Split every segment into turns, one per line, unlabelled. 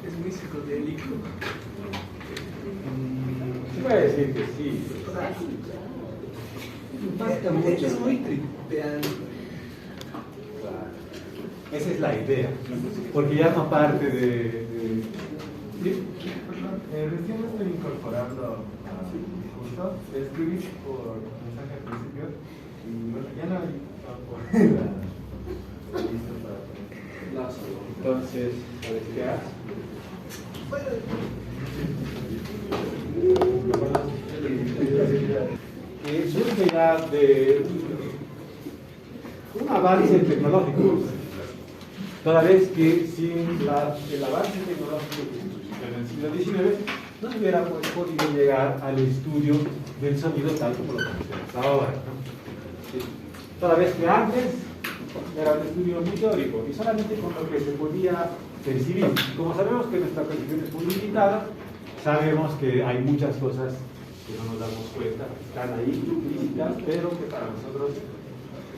Es muy psicodélico.
Se puede decir que sí.
Impacta mucho. Es muy tripeante.
Claro. Esa es la idea, porque ya no parte de...
Sí, perdón, recién me estoy incorporando al curso. Escribí por mensaje al principio y bueno, ya no hay campo listo para
Entonces, ¿sabes qué haces? Que surge ya de un avance tecnológico, toda vez que sin el avance tecnológico que se suscitó en el siglo XIX no se hubiera podido llegar al estudio del sonido tal como lo conocemos ahora, ¿no? Toda vez que antes era un estudio muy teórico y solamente con lo que se podía percibir. Como sabemos que nuestra percepción es muy limitada, sabemos que hay muchas cosas que no nos damos cuenta, están ahí implícitas, pero que para nosotros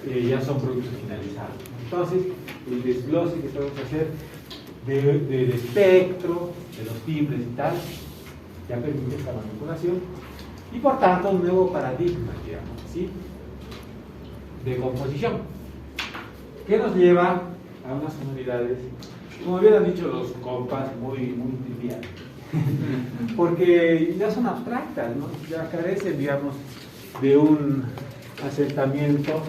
ya son productos finalizados. Entonces, el desglose que tenemos que hacer del espectro, de los timbres y tal, ya permite esta manipulación y por tanto un nuevo paradigma, digamos, ¿sí?, de composición, que nos lleva a unas sonoridades, como hubieran dicho los compas, muy triviales. Porque ya son abstractas, ¿no? Ya carecen, digamos, de un asentamiento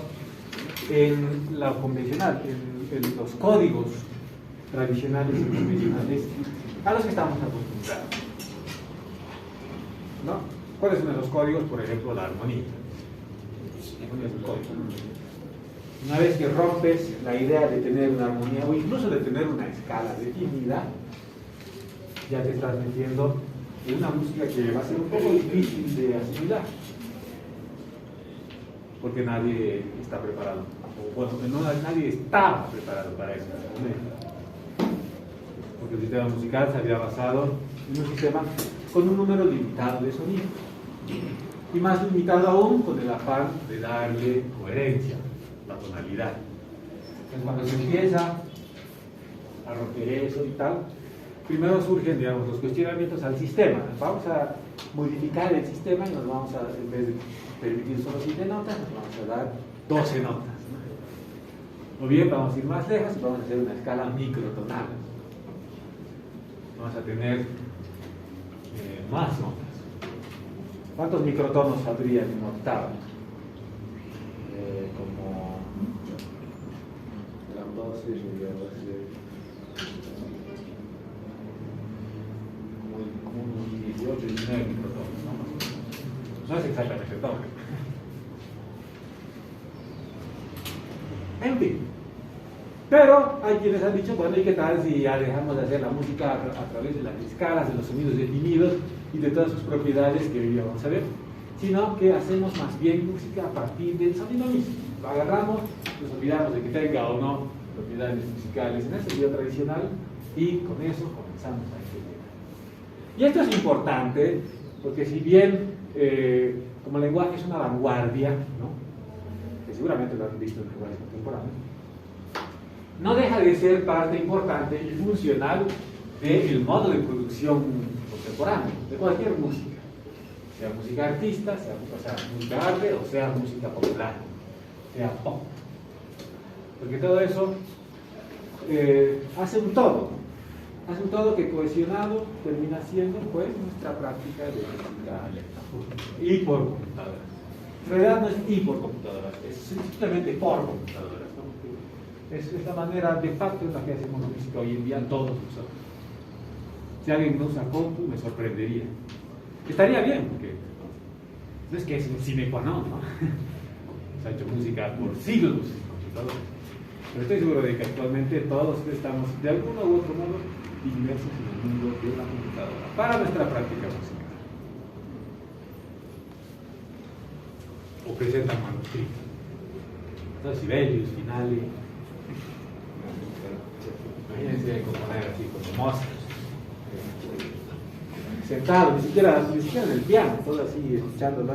en lo convencional, en los códigos tradicionales y convencionales a los que estamos acostumbrados, ¿no? ¿Cuáles son los códigos? Por ejemplo, la armonía. La armonía es un código. Una vez que rompes la idea de tener una armonía o incluso de tener una escala definida, ya te estás metiendo en una música que va a ser un poco difícil de asimilar, porque nadie está preparado, o bueno, nadie estaba preparado para eso, porque el sistema musical se había basado en un sistema con un número limitado de sonidos, y más limitado aún con el afán de darle coherencia, la tonalidad. Entonces, cuando se empieza a romper eso y tal, primero surgen, digamos, los cuestionamientos al sistema. Vamos a modificar el sistema y nos vamos a, en vez de permitir solo 7 notas, nos vamos a dar 12 notas, ¿no? O bien vamos a ir más lejos y vamos a hacer una escala microtonal. Vamos a tener más notas. ¿Cuántos microtonos habría en una octava? Como 12, como unos 18, 19 microtonos, ¿no? No es exactamente el doble. En fin. Pero hay quienes han dicho, bueno, ¿y qué tal si ya dejamos de hacer la música a través de las escalas, de los sonidos definidos y de todas sus propiedades que hoy vamos a ver? Sino que hacemos más bien música a partir del sonido mismo. Lo agarramos, nos olvidamos de que tenga o no propiedades musicales en el sentido tradicional y con eso comenzamos a entender. Y esto es importante porque si bien como lenguaje es una vanguardia, ¿no?, que seguramente lo han visto en lenguajes contemporáneos, no deja de ser parte importante y funcional del modo de producción contemporáneo, de cualquier música, sea música artista, sea música arte o sea música popular, sea pop. Porque todo eso hace un todo que cohesionado termina siendo pues nuestra práctica de música y por computadoras. En realidad no es y por computadoras, es simplemente por computadoras, ¿no? Es la manera de facto en la que hacemos música hoy en día todos nosotros. Si alguien no usa compu, me sorprendería. Estaría bien, porque no es que es un sine qua non, ¿no? Se ha hecho música por siglos en computadoras. Pero estoy seguro de que actualmente todos estamos de alguno u otro modo inmersos en el mundo de una computadora para nuestra práctica musical. O presentan manuscritos. Entonces, Sibelius, Finale. Imagínense componer así como Mozart. Sentado, ni siquiera en el piano, todo así, escuchándolo.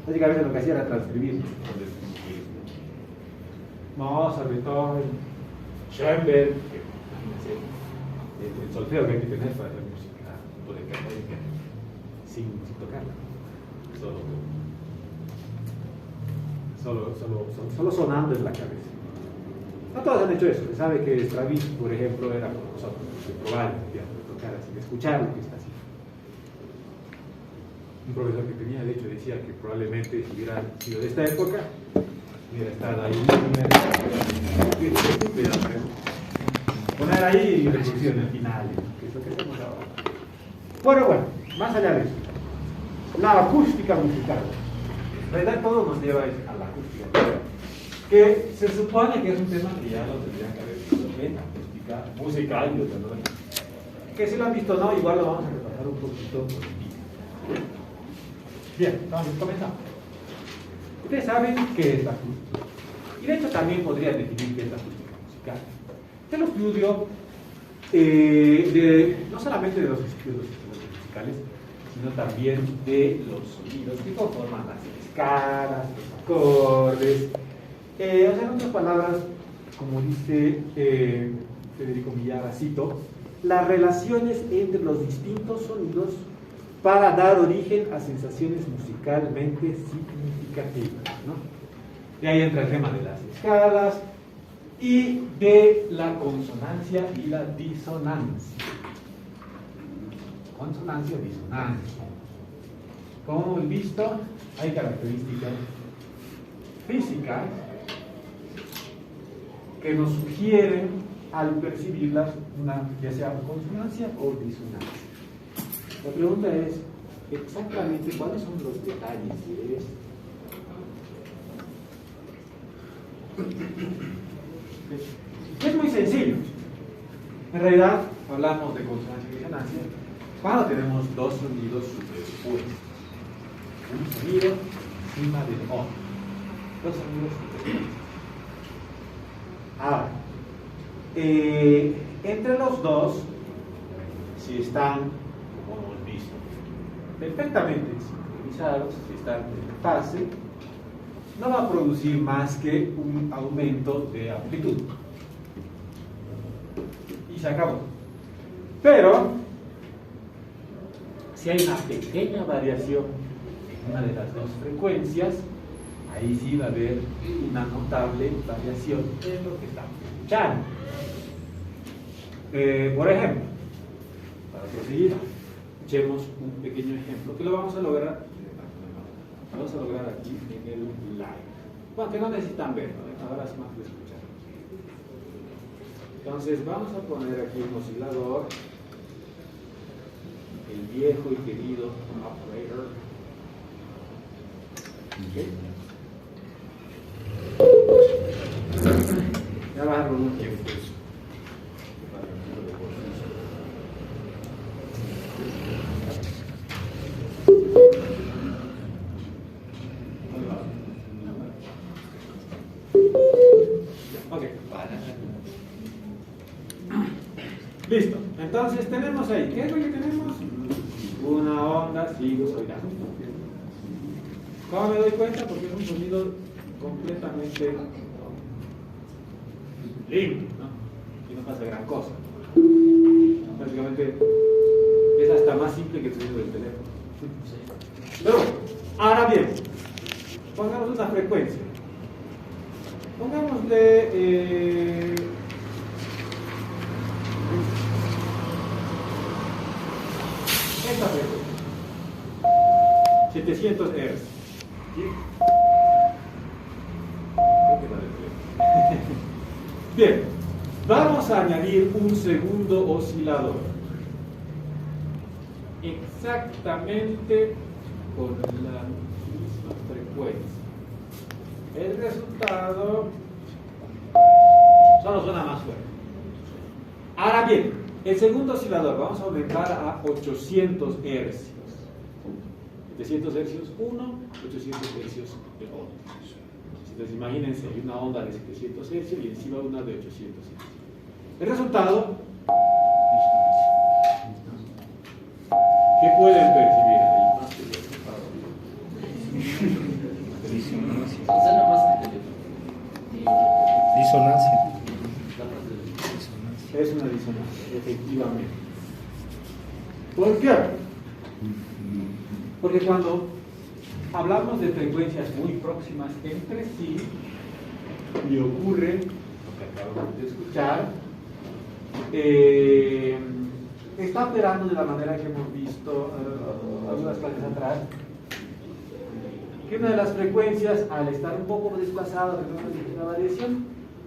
Básicamente lo que hacía era transcribir. Mozart, Beethoven, Schoenberg, el solfeo que hay que tener para hacer música policarpónica sin tocarla. Solo sonando en la cabeza. No todos han hecho eso. Se sabe que Stravinsky, por ejemplo, era como nosotros, que probar el piano, de tocar así, de escuchar lo que está haciendo. Un profesor que tenía, de hecho, decía que probablemente si hubiera sido de esta época, hubiera estado ahí. Poner ahí y reproducción al final, que es lo que hacemos ahora. Bueno, más allá de eso, la acústica musical. En realidad todo nos lleva a la acústica musical, que se supone que es un tema que ya lo tendrían que haber visto en acústica musical y otra cosa. Que si lo han visto o no, igual lo vamos a repasar un poquito por encima. Bien, entonces comenzamos. Ustedes saben qué es la acústica. Y de hecho también podrían definir qué es la acústica musical. Este lo estudio no solamente de los instrumentos musicales, sino también de los sonidos que conforman las escalas, los acordes. O sea, en otras palabras, como dice Federico Millara, cito, las relaciones entre los distintos sonidos para dar origen a sensaciones musicalmente significativas, ¿no? Y ahí entra el tema de las escalas y de la consonancia y la disonancia. Consonancia, disonancia. Como hemos visto, hay características físicas que nos sugieren al percibirlas ya sea consonancia o disonancia. La pregunta es exactamente cuáles son los detalles de esto. Es muy sencillo. En realidad hablamos de consonancia y disonancia cuando tenemos dos sonidos superpuestos. Un sonido encima del otro. Dos sonidos superpuestos. Ahora, entre los dos, si están, como hemos visto, perfectamente sincronizados, si están en fase, no va a producir más que un aumento de amplitud. Y se acabó. Pero, si hay una pequeña variación en una de las dos frecuencias, ahí sí va a haber una notable variación en lo que estamos escuchando. Por ejemplo, para proseguir, escuchemos un pequeño ejemplo que lo vamos a lograr aquí en el live. Bueno, que no necesitan ver, ¿no? Ahora es más de escuchar. Entonces vamos a poner aquí un oscilador, el viejo y querido operator. ¿Okay? Ya va a dar un tiempo eso. Listo, entonces tenemos ahí, ¿qué es lo que tenemos? Una onda sinusoidal. ¿Cómo me doy cuenta? Porque es un sonido completamente limpio, ¿no? Y no pasa gran cosa. Prácticamente es hasta más simple que el sonido del teléfono. Pero, ahora bien, pongamos una frecuencia. Pongámosle esta frecuencia, 700 Hz. ¿Sí? Bien, vamos a añadir un segundo oscilador, exactamente con la misma frecuencia. El resultado solo suena más fuerte. Ahora bien, el segundo oscilador vamos a aumentar a 800 Hz. 700 Hz 1, 800 Hz el otro. Entonces imagínense, hay una onda de 700 Hz y encima una de 800 Hz. El resultado, ¿qué pueden percibir ahí?
Disonancia.
Es una disonancia, efectivamente. también. ¿Por qué? Porque cuando hablamos de frecuencias muy próximas entre sí, y ocurre lo que acabamos de escuchar, está operando de la manera que hemos visto algunas clases atrás, que una de las frecuencias, al estar un poco desplazada de la variación,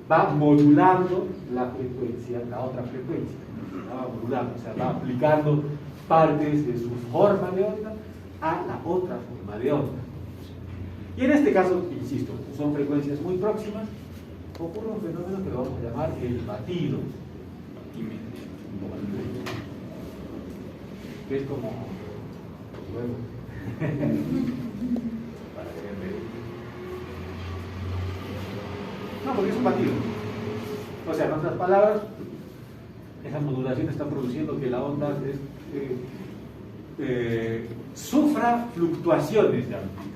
va modulando la frecuencia, la otra frecuencia, va modulando, o sea, va aplicando partes de su forma de onda a la otra forma de onda. Y en este caso, insisto, son frecuencias muy próximas, ocurre un fenómeno que lo vamos a llamar el batido, que es como no, porque es un batido. O sea, en otras palabras, esa modulación está produciendo que la onda sufra fluctuaciones de amplitud.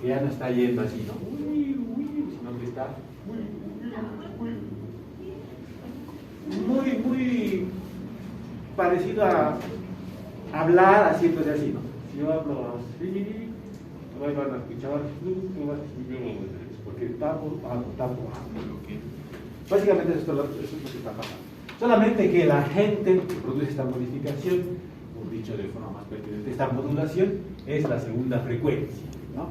Que ya no está yendo así, ¿no? Sino que está muy parecido a hablar haciéndose así, ¿no? Si yo hablo así, no van a escuchar, porque tapo. Básicamente eso es lo que está pasando. Solamente que la gente que produce esta modificación, o dicho de forma más pertinente, esta modulación es la segunda frecuencia, ¿no?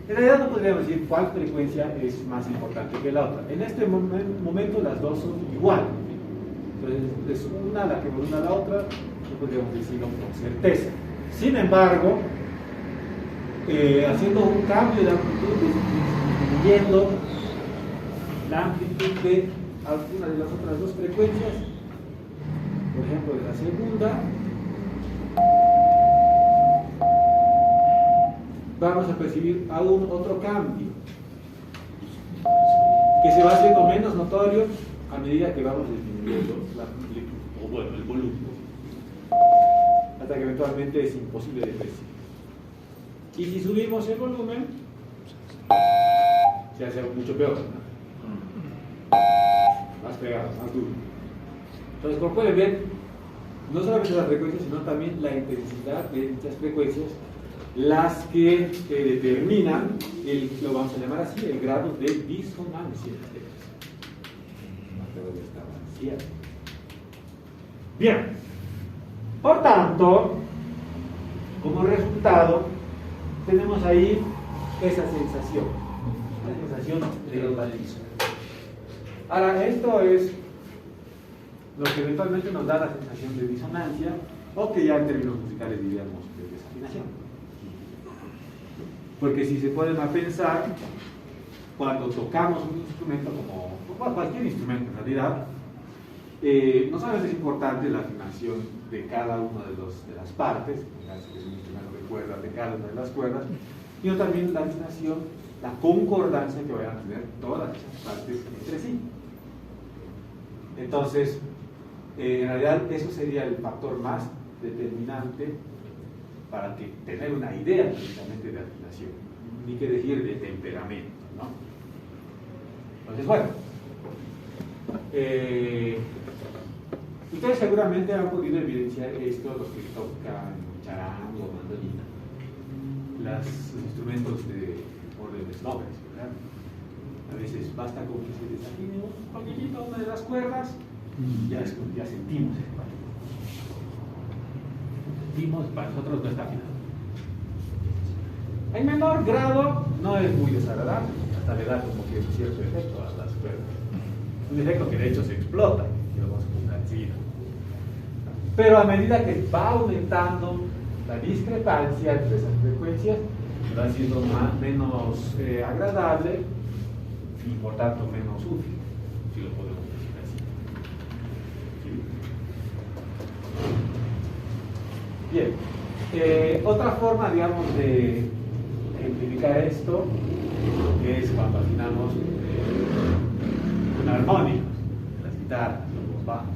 En realidad no podríamos decir cuál frecuencia es más importante que la otra. En este momento las dos son iguales. Entonces es una la que modula la otra, no podríamos decirlo con certeza. Sin embargo, haciendo un cambio de amplitud, disminuyendo la amplitud de alguna de las otras dos frecuencias, por ejemplo de la segunda, vamos a percibir aún otro cambio que se va haciendo menos notorio a medida que vamos disminuyendo la amplitud, o bueno, el volumen, hasta que eventualmente es imposible de percibir. Y si subimos el volumen, se hace mucho peor, ¿no? Más pegado, más duro. Entonces, como pueden ver, no solamente la frecuencia, sino también la intensidad de dichas frecuencias, las que determinan, lo vamos a llamar así, el grado de disonancia. Bien, por tanto, como resultado, tenemos ahí esa sensación, la sensación de globalizo. Ahora, esto es lo que eventualmente nos da la sensación de disonancia, o que ya en términos musicales diríamos de desafinación. Porque si se ponen a pensar, cuando tocamos un instrumento, como cualquier instrumento en realidad, no solamente es importante la afinación de cada una de las partes, que es un instrumento de cuerdas, de cada una de las cuerdas, sino también la afinación, la concordancia que vayan a tener todas esas partes entre sí. Entonces, en realidad eso sería el factor más determinante para tener una idea precisamente de afinación, ni que decir de temperamento, ¿no? Entonces, bueno, ustedes seguramente han podido evidenciar esto, los que tocan charango o mandolina, los instrumentos de órdenes nobles, ¿verdad? A veces basta con que se desafine un poquitito una de las cuerdas y ya sentimos el baile. Sentimos, para nosotros no está afinado. En menor grado no es muy desagradable, hasta le da como que un cierto efecto a las cuerdas. Un efecto que de hecho se explota, y lo vamos a contar enseguida. Pero a medida que va aumentando la discrepancia entre esas frecuencias, va siendo menos agradable y por tanto menos útil, si lo podemos decir así. ¿Sí? Bien, otra forma, digamos, de ejemplificar esto es cuando afinamos con armónicos, las guitarras, los bajos.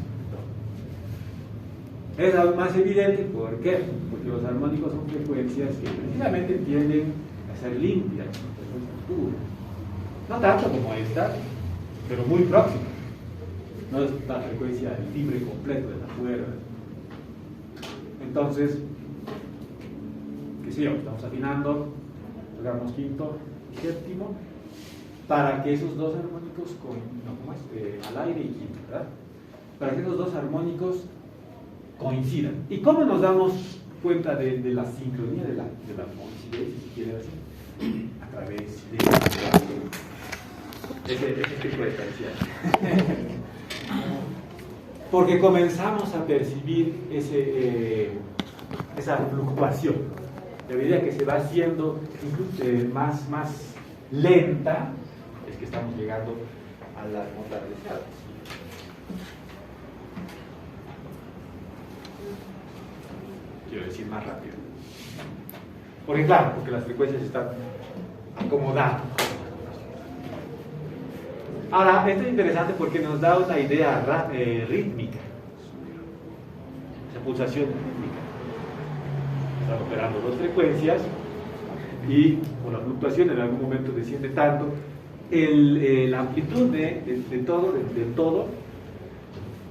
Es aún más evidente, ¿por qué? Porque los armónicos son frecuencias que precisamente tienden a ser limpias, frecuencias puras. No tanto como esta, pero muy próximas. no es la frecuencia del timbre completo de la cuerda. Entonces, qué sé yo, estamos afinando, tocamos quinto y séptimo, para que esos dos armónicos, al aire y quinto, ¿verdad? Para que esos dos armónicos coincidan. ¿Y cómo nos damos cuenta de la sincronía, de la coincidencia, si quieren así? A través de ese tipo de diferencial. Porque comenzamos a percibir esa fluctuación. A medida que se va haciendo más lenta, es que estamos llegando a las notas deseadas. Quiero decir más rápido. Porque claro, porque las frecuencias están acomodando. Ahora, esto es interesante porque nos da una idea rítmica. Esa pulsación rítmica. Están operando dos frecuencias y con la fluctuación en algún momento desciende tanto la amplitud del todo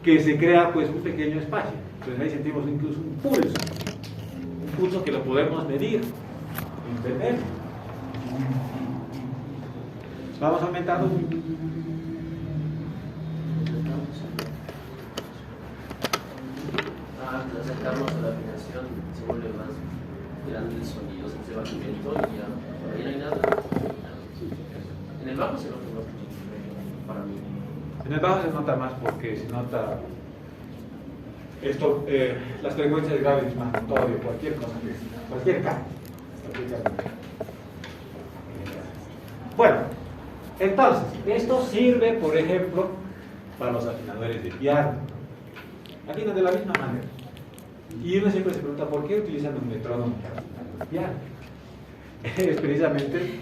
que se crea pues un pequeño espacio. Entonces ahí sentimos incluso un pulso que lo podemos medir, entender. Vamos aumentando.
Al acercarnos a la afinación se vuelve más grande el sonido, se va subiendo y ya por ahí no hay nada. En el bajo se nota más para mí.
En el bajo se nota más porque se nota esto, las frecuencias graves más notorio, cualquier cambio. Bueno, entonces, esto sirve, por ejemplo, para los afinadores de piano. Afinan de la misma manera. Y uno siempre se pregunta, ¿por qué utilizan un metrónomo para afinar el piano? Es precisamente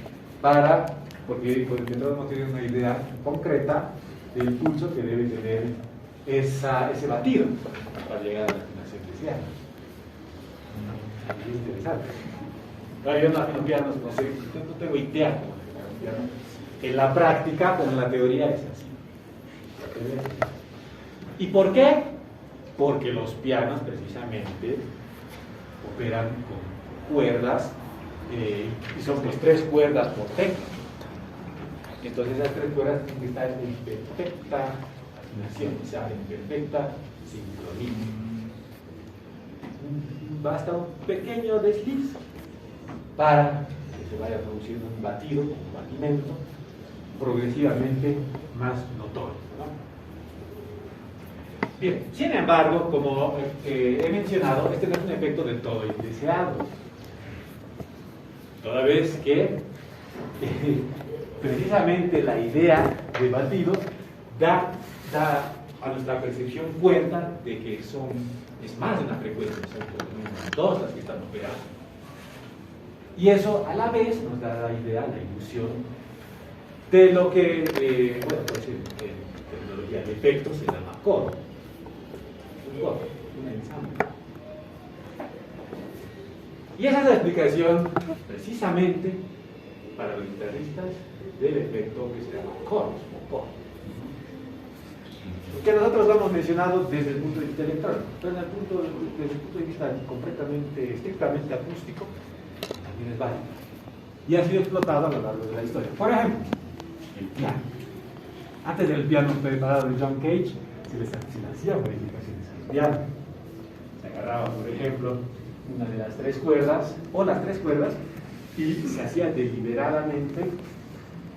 porque el metrónomo tiene una idea concreta del pulso que debe tener ese batido para llegar a la afinación deseada. Es interesante. Yo no afino pianos, no sé, no tengo idea cómo afinar un piano. En la práctica, como en la teoría, es así. ¿Y por qué? Porque los pianos precisamente operan con cuerdas y son pues 3 cuerdas por tecla. Entonces esas 3 cuerdas tienen que estar en perfecta afinación, o sea, en perfecta sincronía. Basta un pequeño desliz para que se vaya produciendo un batido, un batimento progresivamente más notorio, ¿no? Bien, sin embargo, como he mencionado, este no es un efecto del todo indeseado. Toda vez que precisamente la idea de batido da a nuestra percepción cuenta de que es más de una frecuencia, son por lo menos 2 las que están operando. Y eso a la vez nos da la idea, la ilusión de lo que, pues en tecnología de efectos se llama coro. Un ensamble. Y esa es la explicación precisamente para los guitarristas del efecto que se llama chorus o coro, que nosotros lo hemos mencionado desde el punto de vista electrónico, pero desde el punto de vista completamente, estrictamente acústico, también es válido y ha sido explotado a lo largo de la historia. Por ejemplo, el piano. Antes del piano preparado de John Cage se le hacían modificaciones al piano. Se agarraba, por ejemplo, una de las 3 cuerdas o las 3 cuerdas y se hacía deliberadamente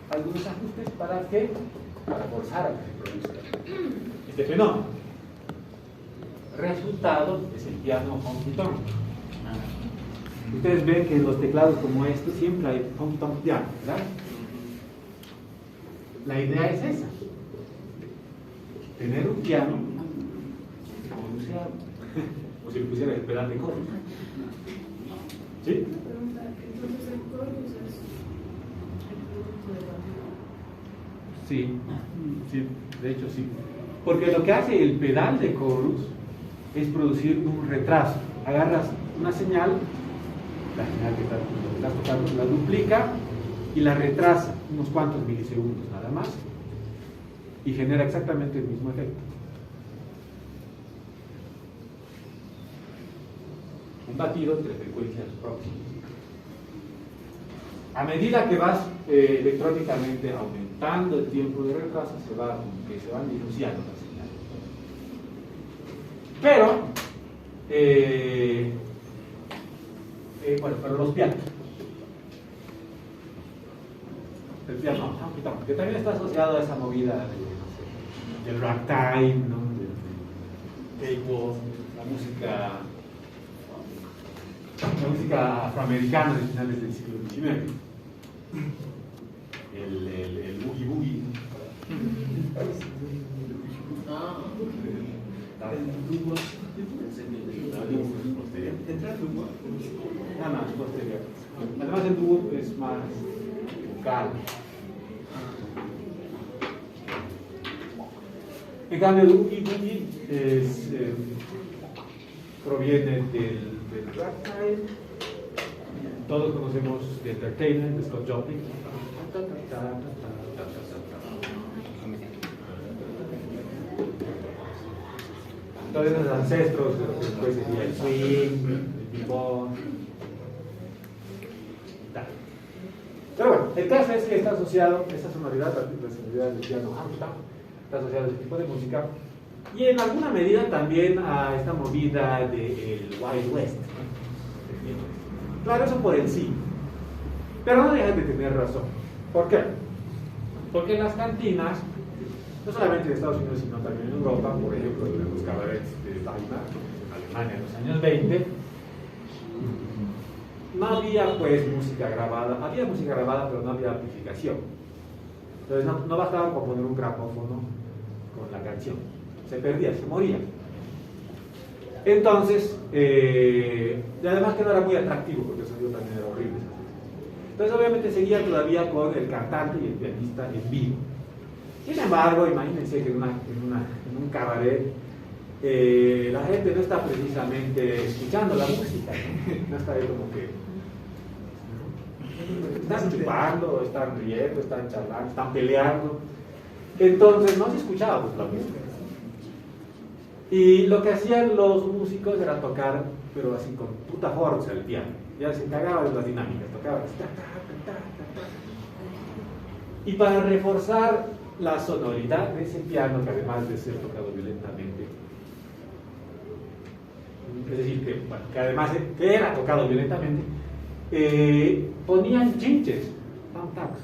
algunos ajustes para forzar a que se produzca este fenómeno. Resultado es el piano honky tonk. Ustedes ven que en los teclados como este siempre hay honky tonk piano, ¿verdad? La idea es esa: tener un piano como o si le pusiera el pedal de coro. ¿Sí?
Entonces el chorus es el producto de la
Sí, de hecho sí. Porque lo que hace el pedal de chorus es producir un retraso. Agarras una señal, la señal que estás tocando, la duplica y la retrasa unos cuantos milisegundos nada más y genera exactamente el mismo efecto. un batido entre frecuencias próximas. A medida que vas electrónicamente aumentando el tiempo de retraso, se van disociando las señales. Pero, bueno, pero los pianos. El piano, que también está asociado a esa movida de, no sé, del ragtime, ¿no? Del cakewalk, la música afroamericana de finales del siglo XIX, el boogie boogie, no, es posterior. Además el boogie es más vocal. En cambio el boogie boogie proviene del ragtime. Todos conocemos The Entertainer de Scott Joplin. Todos esos ancestros de lo que después sería el swing, el bebop. Pero bueno, el caso es que está asociado, esta sonoridad, la sonoridad del piano está asociado a ese tipo de música. Y en alguna medida también a esta movida del Wild West. Claro, eso por el sí. Pero no dejan de tener razón. ¿Por qué? Porque en las cantinas, no solamente en Estados Unidos, sino también en Europa, por ejemplo, en los cabarets de Weimar, en Alemania en los años 20, no había pues música grabada. Había música grabada, pero no había amplificación. Entonces no bastaba con poner un grabófono con la canción. Se perdía, se moría. Entonces, y además que no era muy atractivo porque el sonido también era horrible. Entonces obviamente seguía todavía con el cantante y el pianista en vivo. Sin embargo, imagínense que en un cabaret la gente no está precisamente escuchando la música, no está ahí como que están chupando, están riendo, están charlando, están peleando. Entonces no se escuchaba pues, la música. Y lo que hacían los músicos era tocar, pero así con puta fuerza el piano. Ya se cagaban de las dinámicas, tocaban. Y para reforzar la sonoridad de ese piano, que además de ser tocado violentamente, es decir, que además que era tocado violentamente, ponían chinches, thumbtacks,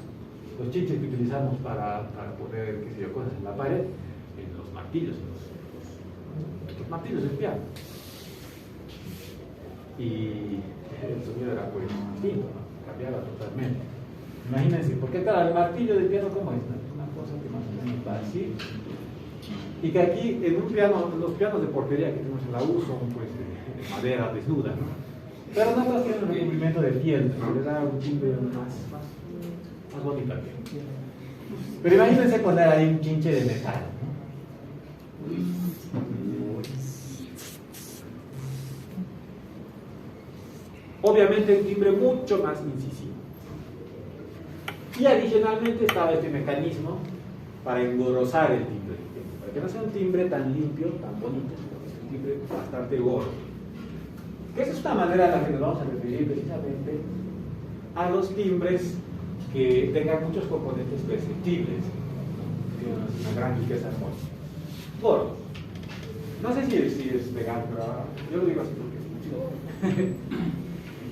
los chinches que utilizamos para poner, qué sé yo, cosas en la pared, en los martillos, los martillos del piano. Y el sonido era pues distinto, ¿no? Cambiaba totalmente. Imagínense, porque claro, el martillo del piano, ¿cómo es? Una cosa que más o menos va así. Y que aquí, en un piano, los pianos de porquería que tenemos en la U son pues de madera desnuda, ¿no? Pero no todos tienen un recubrimiento de piel, que le da un timbre más bonito al piano. Pero imagínense poner ahí un chinche de metal, ¿no? Obviamente un timbre mucho más incisivo. Y adicionalmente estaba este mecanismo para engrosar el timbre, para que no sea un timbre tan limpio, tan bonito, sino que sea un timbre bastante gordo. Que esa es una manera a la que nos vamos a referir precisamente a los timbres que tengan muchos componentes perceptibles, ¿no? Una gran riqueza armónica. Gordo. No sé si es legal, pero yo lo digo así porque es muy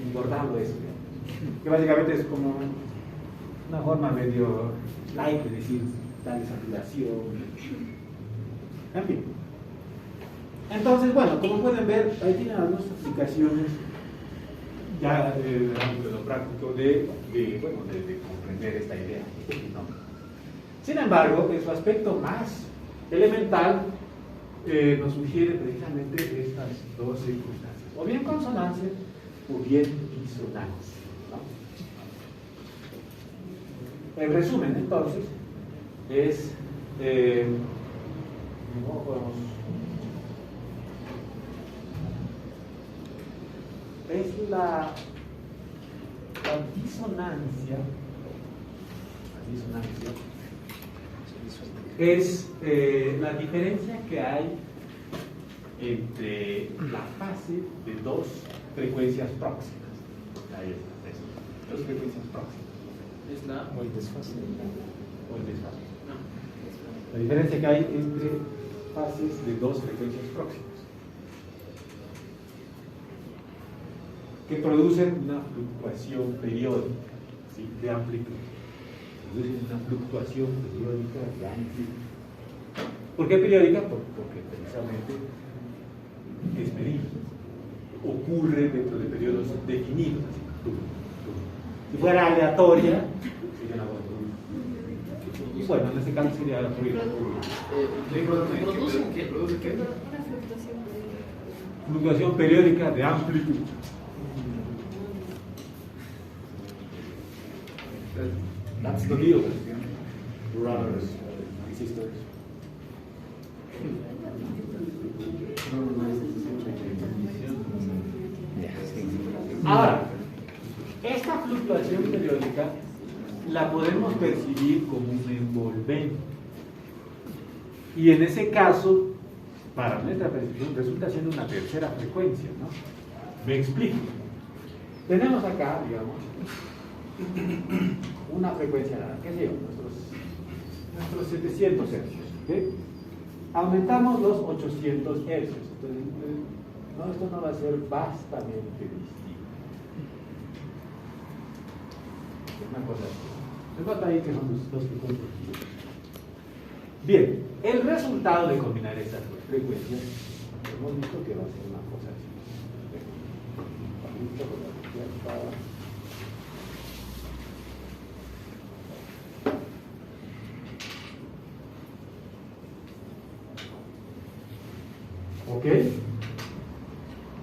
engordando eso, ¿no? Que básicamente es como una forma medio light de decir tal saturación. En fin. Entonces, bueno, como pueden ver, ahí tienen algunas aplicaciones ya de lo práctico de comprender esta idea, ¿no? Sin embargo, en su aspecto más elemental nos sugiere precisamente estas dos circunstancias, o bien consonancia o bien disonancia, ¿no? El resumen, entonces, es ¿cómo podemos? Es la disonancia. La disonancia es la diferencia que hay entre la fase de dos frecuencias próximas. Ahí está, eso. Dos frecuencias próximas.
Es la.
O el desfase.
O el desfase.
No.
La diferencia que hay entre fases de dos frecuencias próximas, que producen una fluctuación periódica, ¿sí?, de amplitud. Producen una fluctuación periódica de amplitud. ¿Por qué periódica? Porque precisamente es medible. Ocurre dentro de periodos definidos. Si fuera aleatoria, sería una cosa. Y bueno, en este caso sería la periódica.
¿Producen qué? ¿Producen qué?
Una fluctuación periódica.
Fluctuación periódica de amplitud. That's the deal. Brothers, sisters. Ahora, esta fluctuación periódica la podemos percibir como un envolvente. Y en ese caso, para nuestra percepción, resulta siendo una tercera frecuencia, ¿no? Me explico. Tenemos acá, digamos, una frecuencia, ¿qué sé yo? Nuestros 700 hercios. ¿Okay? Aumentamos los 800 hercios. Entonces, no, esto no va a ser vastamente distinto. Una cosa así. Se nota ahí que son los que compartimos. Bien, el resultado de combinar estas dos frecuencias, hemos visto que va a ser una cosa así. ¿Ok?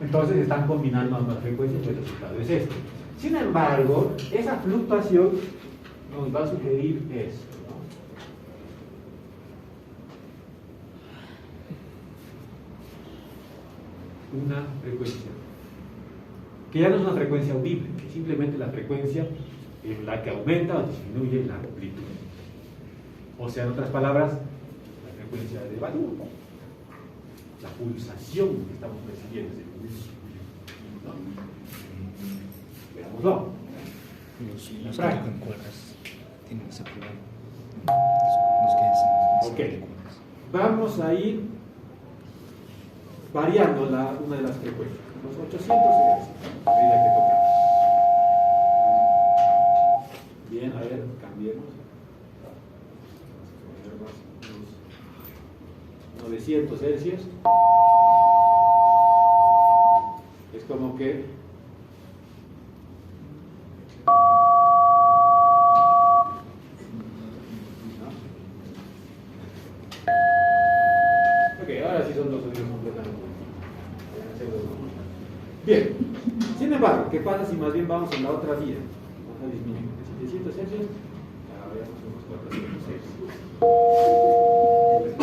Entonces están combinando ambas frecuencias y el resultado es este. Sin embargo, esa fluctuación nos va a sugerir esto, ¿no? Una frecuencia que ya no es una frecuencia audible, que es simplemente la frecuencia en la que aumenta o disminuye la amplitud. O sea, en otras palabras, la frecuencia de valor, la pulsación que estamos percibiendo. ¿No? Veámoslo.
Los que con cuerdas tienen ese problema. Los que hacen.
Ok. Vamos a ir variando una de las frecuencias. Los 800 Hz. A medida que tocamos. Bien, a ver, cambiemos. Unos 900 Hz. Es como que ahora sí son dos sonidos completamente. Bien, sin embargo, ¿qué pasa si más bien vamos en la otra vía? Vamos a disminuir de 700 Hz, ahora veamos unos 400 Hz.